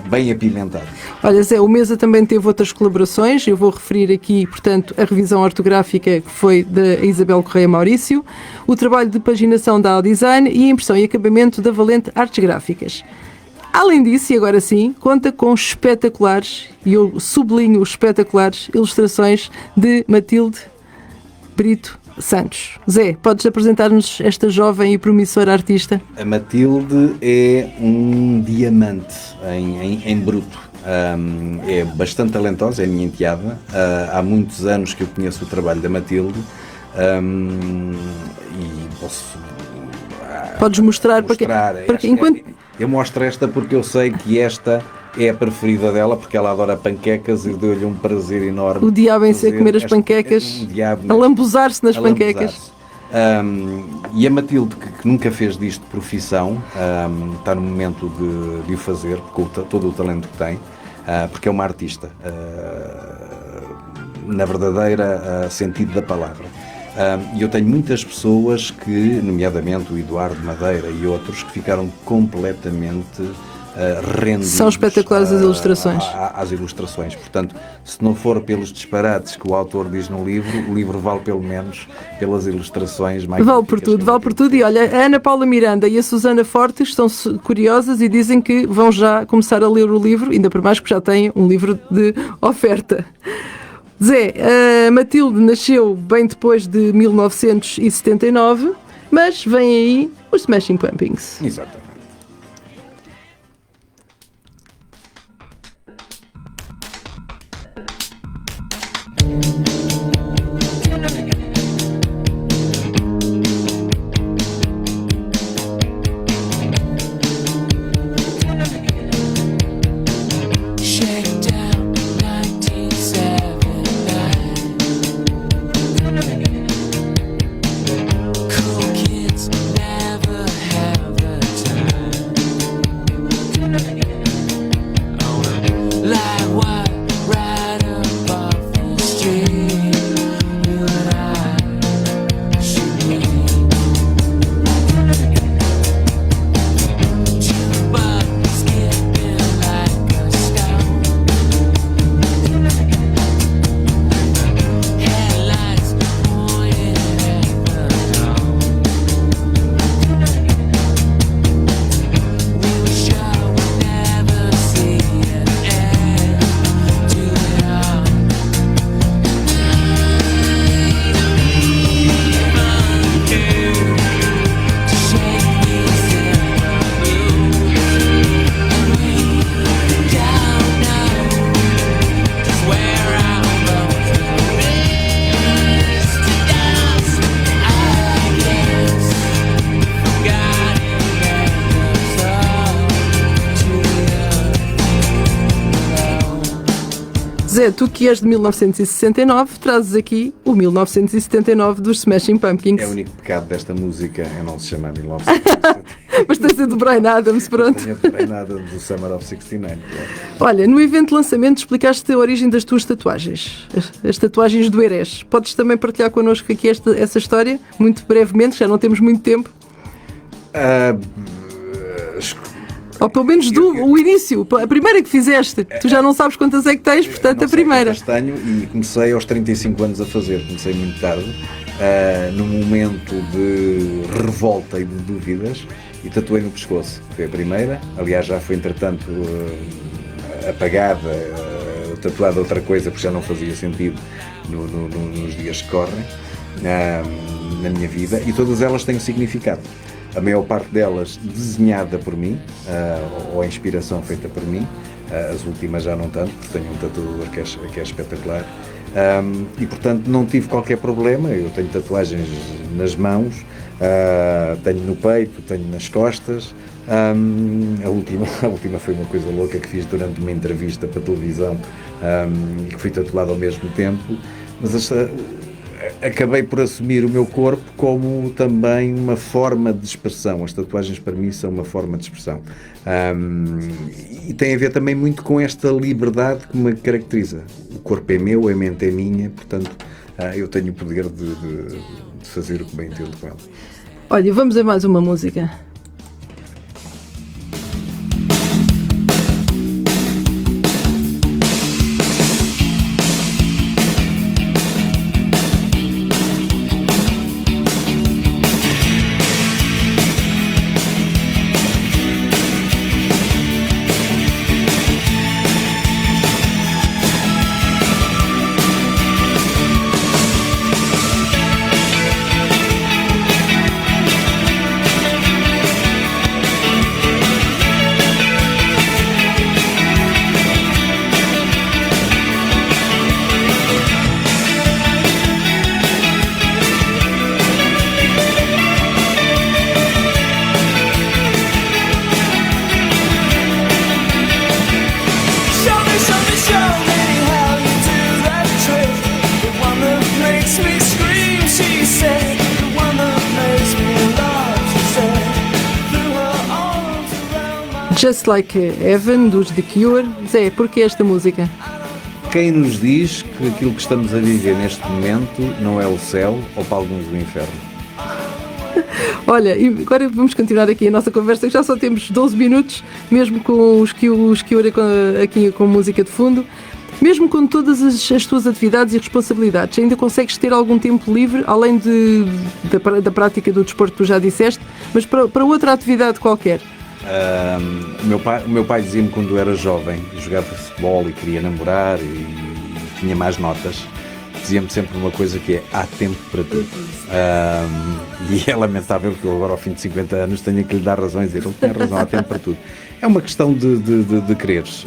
bem apimentado. Olha, Zé, o Mesa também teve outras colaborações. Eu vou referir aqui, portanto, a revisão ortográfica que foi da Isabel Correia Maurício, o trabalho de paginação da Aldesign e a impressão e acabamento da Valente Artes Gráficas. Além disso, e agora sim, conta com espetaculares, e eu sublinho os espetaculares, ilustrações de Matilde Brito Santos. Zé, podes apresentar-nos esta jovem e promissora artista? A Matilde é um diamante em bruto. É bastante talentosa, é minha enteada. Há muitos anos que eu conheço o trabalho da Matilde, e posso... Podes mostrar enquanto... Eu mostro esta porque eu sei que esta é a preferida dela, porque ela adora panquecas e deu-lhe um prazer enorme. O diabo em ser comer as panquecas, a lambuzar-se nas panquecas. E a Matilde, que nunca fez disto profissão, está no momento de o fazer, com todo o talento que tem, porque é uma artista, na verdadeira sentido da palavra. E eu tenho muitas pessoas que, nomeadamente o Eduardo Madeira e outros, que ficaram completamente rendidos. São espetaculares as ilustrações. Às ilustrações. Portanto, se não for pelos disparates que o autor diz no livro, o livro vale pelo menos pelas ilustrações mais... Vale por tudo. E olha, a Ana Paula Miranda e a Susana Fortes estão curiosas e dizem que vão já começar a ler o livro, ainda por mais que já têm um livro de oferta. Zé, a Matilde nasceu bem depois de 1979, mas vem aí os Smashing Pumpkins. Exatamente. Zé, tu que és de 1969, trazes aqui o 1979 dos Smashing Pumpkins. É o único pecado desta música, é não se chamar 1969. Mas tens a do Bryan Adams, pronto. Não tenho nada do Summer of 69. Claro. Olha, no evento de lançamento explicaste a origem das tuas tatuagens, as tatuagens do Herés. Podes também partilhar connosco aqui essa história, muito brevemente, já não temos muito tempo. Ou pelo menos o início, a primeira que fizeste. Tu já não sabes quantas é que tens, portanto a primeira. Tenho e comecei aos 35 anos a fazer, comecei muito tarde, num momento de revolta e de dúvidas, e tatuei no pescoço. Foi a primeira, aliás já foi entretanto apagada, tatuada outra coisa porque já não fazia sentido nos dias que correm na minha vida, e todas elas têm significado. A maior parte delas desenhada por mim, ou a inspiração feita por mim, as últimas já não tanto, porque tenho um tatuador que é espetacular, e portanto não tive qualquer problema. Eu tenho tatuagens nas mãos, tenho no peito, tenho nas costas. A última foi uma coisa louca que fiz durante uma entrevista para a televisão, e que fui tatuado ao mesmo tempo, mas acabei por assumir o meu corpo como também uma forma de expressão. As tatuagens para mim são uma forma de expressão, e tem a ver também muito com esta liberdade que me caracteriza. O corpo é meu, a mente é minha, portanto eu tenho o poder de fazer o que bem entendo com ela. Olha, vamos a mais uma música. Just Like Heaven, dos The Cure. Zé, porquê esta música? Quem nos diz que aquilo que estamos a viver neste momento não é o céu, ou para alguns o inferno? Olha, e agora vamos continuar aqui a nossa conversa, que já só temos 12 minutos, mesmo com os Cure aqui com música de fundo. Mesmo com todas as tuas atividades e responsabilidades, ainda consegues ter algum tempo livre, além da prática do desporto que tu já disseste, mas para outra atividade qualquer? O meu pai dizia-me quando eu era jovem, jogava futebol e queria namorar e tinha más notas, dizia-me sempre uma coisa que é: há tempo para tudo. E é lamentável que eu agora ao fim de 50 anos tenha que lhe dar razão e dizer: ele tem razão, há tempo para tudo. É uma questão de quereres.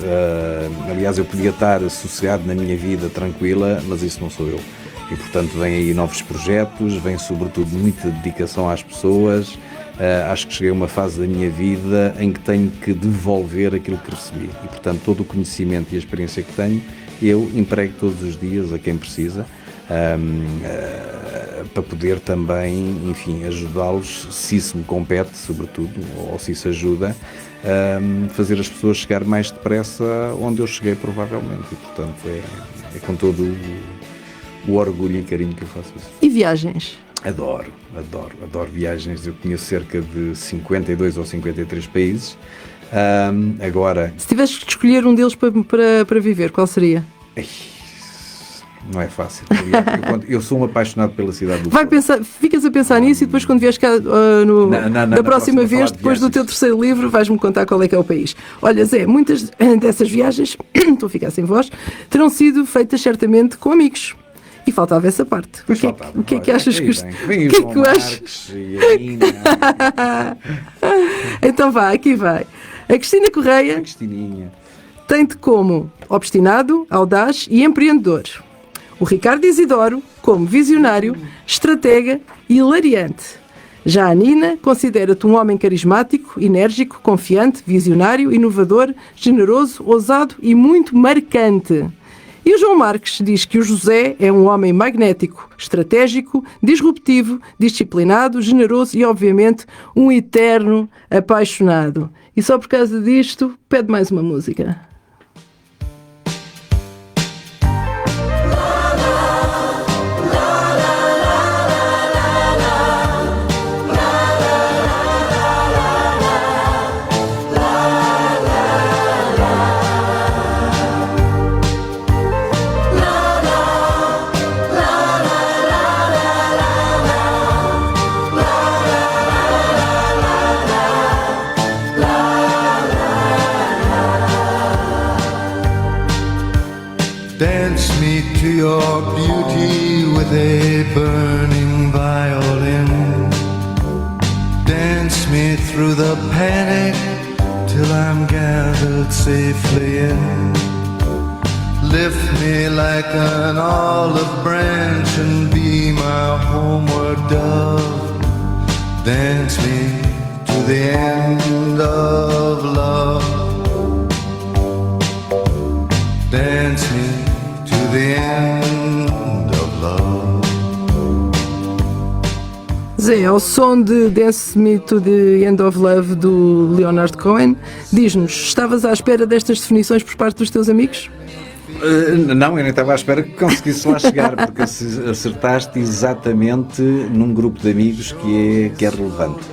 Aliás, eu podia estar sossegado na minha vida, tranquila, mas isso não sou eu. E portanto vem aí novos projetos, vem sobretudo muita dedicação às pessoas. Acho que cheguei a uma fase da minha vida em que tenho que devolver aquilo que recebi, e portanto todo o conhecimento e a experiência que tenho eu emprego todos os dias a quem precisa, para poder também, enfim, ajudá-los, se isso me compete sobretudo, ou se isso ajuda, fazer as pessoas chegar mais depressa onde eu cheguei provavelmente, e portanto é com todo o orgulho e carinho que eu faço isso. E viagens? Adoro viagens. Eu conheço cerca de 52 ou 53 países. Agora, se tivesses que escolher um deles para viver, qual seria? Não é fácil. Eu sou um apaixonado pela cidade do Porto. Ficas a pensar nisso, e depois quando vieres cá na próxima vez, depois do teu terceiro livro, vais-me contar qual é que é o país. Olha, Zé, muitas dessas viagens, estou a ficar sem voz, terão sido feitas certamente com amigos. E faltava essa parte. O que é que achas que vem o João Marques e a Ina. Então vá, aqui vai. A Cristina Correia tem-te como obstinado, audaz e empreendedor. O Ricardo Isidoro como visionário, estratega e hilariante. Já a Nina considera-te um homem carismático, enérgico, confiante, visionário, inovador, generoso, ousado e muito marcante. E o João Marques diz que o José é um homem magnético, estratégico, disruptivo, disciplinado, generoso e, obviamente, um eterno apaixonado. E só por causa disto, pede mais uma música. Dance me to your beauty with a burning violin. Dance me through the panic till I'm gathered safely in. Lift me like an olive branch and be my homeward dove. Dance me to the end of love. Dance me to the end of love. Zé, ao som de Dance Me to the End of Love do Leonard Cohen, diz-nos, estavas à espera destas definições por parte dos teus amigos? Não, eu nem estava à espera que conseguisse lá chegar, porque acertaste exatamente num grupo de amigos que é relevante.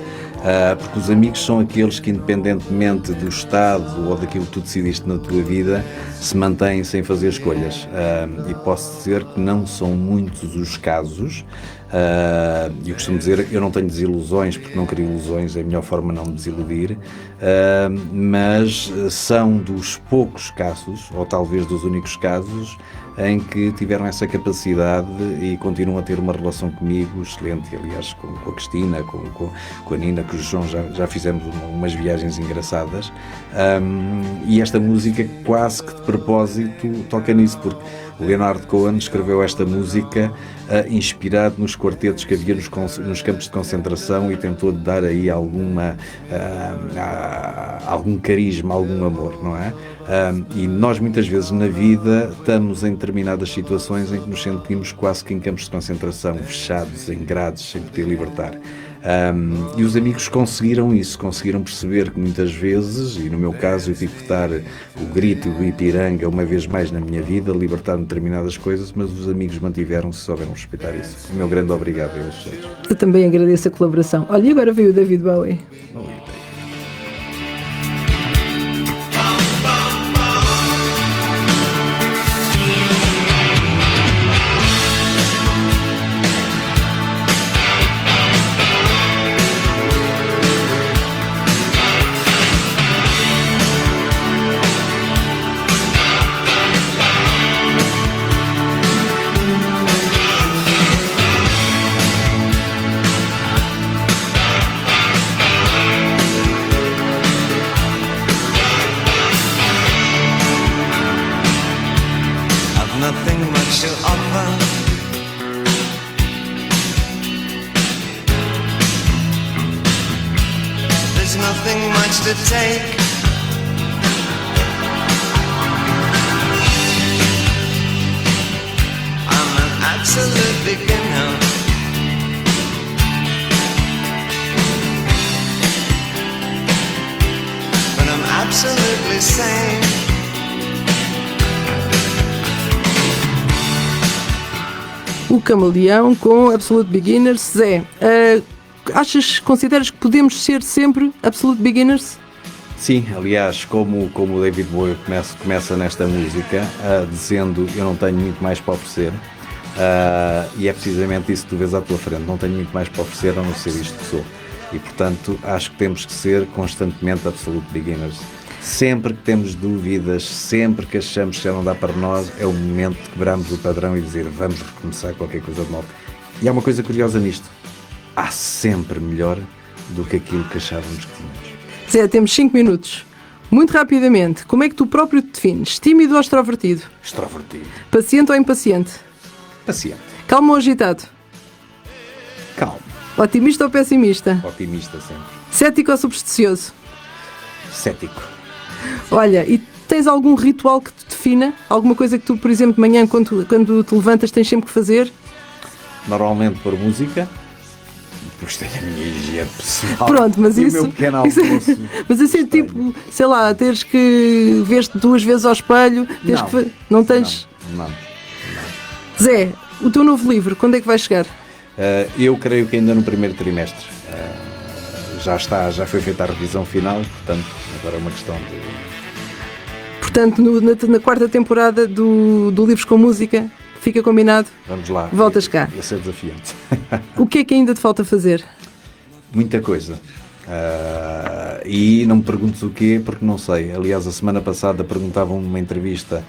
Porque os amigos são aqueles que, independentemente do estado ou daquilo que tu decidiste na tua vida, se mantêm sem fazer escolhas. E posso dizer que não são muitos os casos. Eu costumo dizer, eu não tenho desilusões porque não crio ilusões, é a melhor forma não me desiludir, mas são dos poucos casos, ou talvez dos únicos casos, em que tiveram essa capacidade e continuam a ter uma relação comigo excelente. Aliás, com a Cristina, com a Nina, com o João, já fizemos umas viagens engraçadas, e esta música quase que de propósito toca nisso, porque o Leonard Cohen escreveu esta música inspirado nos quartetos que havia nos campos de concentração e tentou dar aí algum carisma, algum amor, não é? E nós muitas vezes na vida estamos em determinadas situações em que nos sentimos quase que em campos de concentração, fechados, em grades, sem poder libertar. E os amigos conseguiram isso, conseguiram perceber que muitas vezes, e no meu caso eu tive que dar o grito do Ipiranga uma vez mais na minha vida, libertar-me de determinadas coisas, mas os amigos mantiveram-se e souberam respeitar isso. O meu grande obrigado a eles todos. Eu também agradeço a colaboração. Olha, e agora veio o David Bowie. Nothing much to offer. There's nothing much to take. I'm an absolute beginner. But I'm absolutely sane. O Camaleão com Absolute Beginners. Zé, consideras que podemos ser sempre Absolute Beginners? Sim, aliás, como o David Bowie começa nesta música, dizendo eu não tenho muito mais para oferecer, e é precisamente isso que tu vês à tua frente, não tenho muito mais para oferecer a não ser isto que sou. E portanto acho que temos que ser constantemente Absolute Beginners. Sempre que temos dúvidas, sempre que achamos que já não dá para nós, é o momento de quebrarmos o padrão e dizer vamos recomeçar qualquer coisa de novo. E há uma coisa curiosa nisto, há sempre melhor do que aquilo que achávamos que tínhamos. Zé, temos 5 minutos. Muito rapidamente, como é que tu próprio te defines? Tímido ou extrovertido? Extrovertido. Paciente ou impaciente? Paciente. Calmo ou agitado? Calmo. Otimista ou pessimista? Otimista sempre. Cético ou supersticioso? Cético. Olha, e Tens algum ritual que te defina? Alguma coisa que tu, por exemplo, de manhã, quando te levantas, tens sempre que fazer? Normalmente por música, porque tenho a minha higiene pessoal. Pronto, mas e isso... o meu pequeno almoço. Mas assim, tipo, sei lá, teres que ver-te 2 vezes ao espelho, teres Não. que... Não tens? Não. Zé, o teu novo livro, quando é que vai chegar? Eu creio que ainda no primeiro trimestre. Já foi feita a revisão final, portanto, agora é uma questão de... Portanto, na 4ª temporada do Livros com Música, fica combinado? Vamos lá. Voltas cá. Ia ser desafiante. O que é que ainda te falta fazer? Muita coisa. E não me perguntes o quê, porque não sei. Aliás, a semana passada perguntavam-me numa entrevista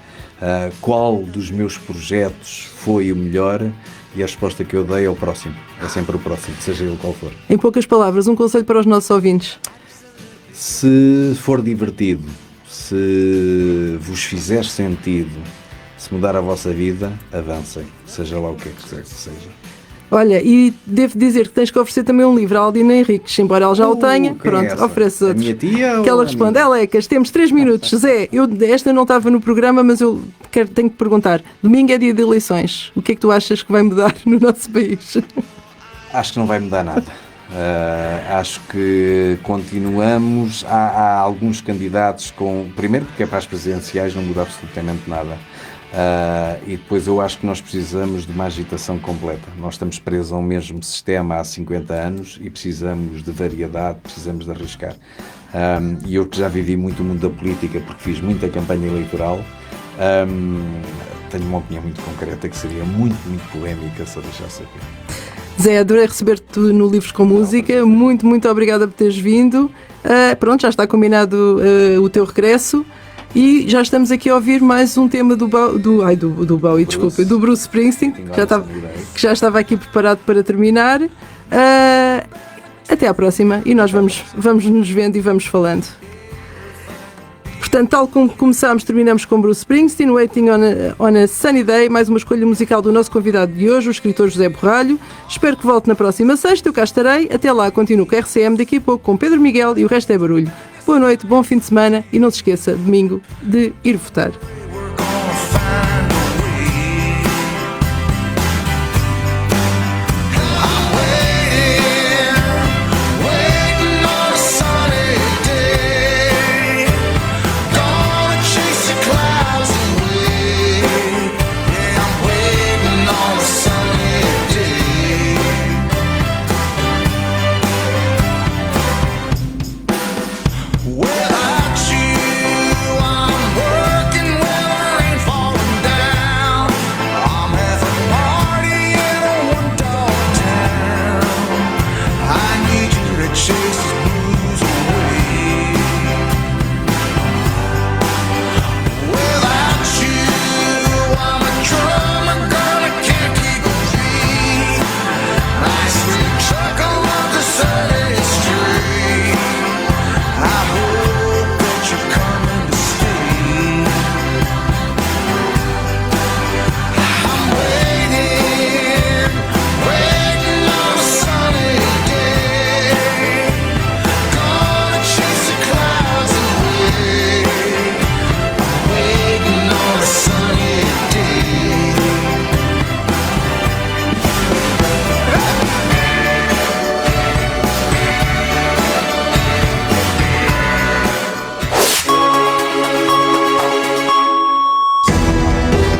qual dos meus projetos foi o melhor, e a resposta que eu dei é o próximo. É sempre o próximo, seja ele qual for. Em poucas palavras, um conselho para os nossos ouvintes. Se for divertido, se vos fizer sentido, se mudar a vossa vida, avancem, seja lá o que quer que seja. Olha, e devo dizer que tens que oferecer também um livro à Aldina Henriques, embora ela já o tenha. Quem é Pronto, essa? oferece A outros. minha tia Que ela ou a responde, minha? Elecas, temos 3 minutos. Zé, esta não estava no programa, mas eu tenho que perguntar. Domingo é dia de eleições. O que é que tu achas que vai mudar no nosso país? Acho que não vai mudar nada. Acho que continuamos. Há alguns candidatos com. Primeiro, porque é para as presidenciais, não muda absolutamente nada. E depois eu acho que nós precisamos de uma agitação completa. Nós estamos presos ao mesmo sistema há 50 anos e precisamos de variedade, precisamos de arriscar. E eu que já vivi muito o mundo da política, porque fiz muita campanha eleitoral, tenho uma opinião muito concreta que seria muito, muito polémica se eu deixasse saber. Zé, adorei receber-te no Livros com Música. Muito, muito obrigada por teres vindo. Pronto, já está combinado o teu regresso. E já estamos aqui a ouvir mais um tema do Bowie, desculpa, do Bruce Springsteen, que já estava aqui preparado para terminar. Até à próxima e nós vamos nos vendo e vamos falando. Portanto, tal como começámos, terminamos com Bruce Springsteen, Waiting on a Sunny Day, mais uma escolha musical do nosso convidado de hoje, o escritor José Borralho. Espero que volte na próxima sexta, eu cá estarei. Até lá, continuo com a RCM, daqui a pouco com Pedro Miguel e o resto é barulho. Boa noite, bom fim de semana e não se esqueça, domingo, de ir votar.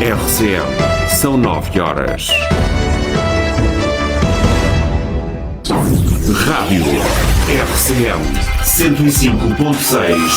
RCM, são 9 horas. Rádio RCM 105.6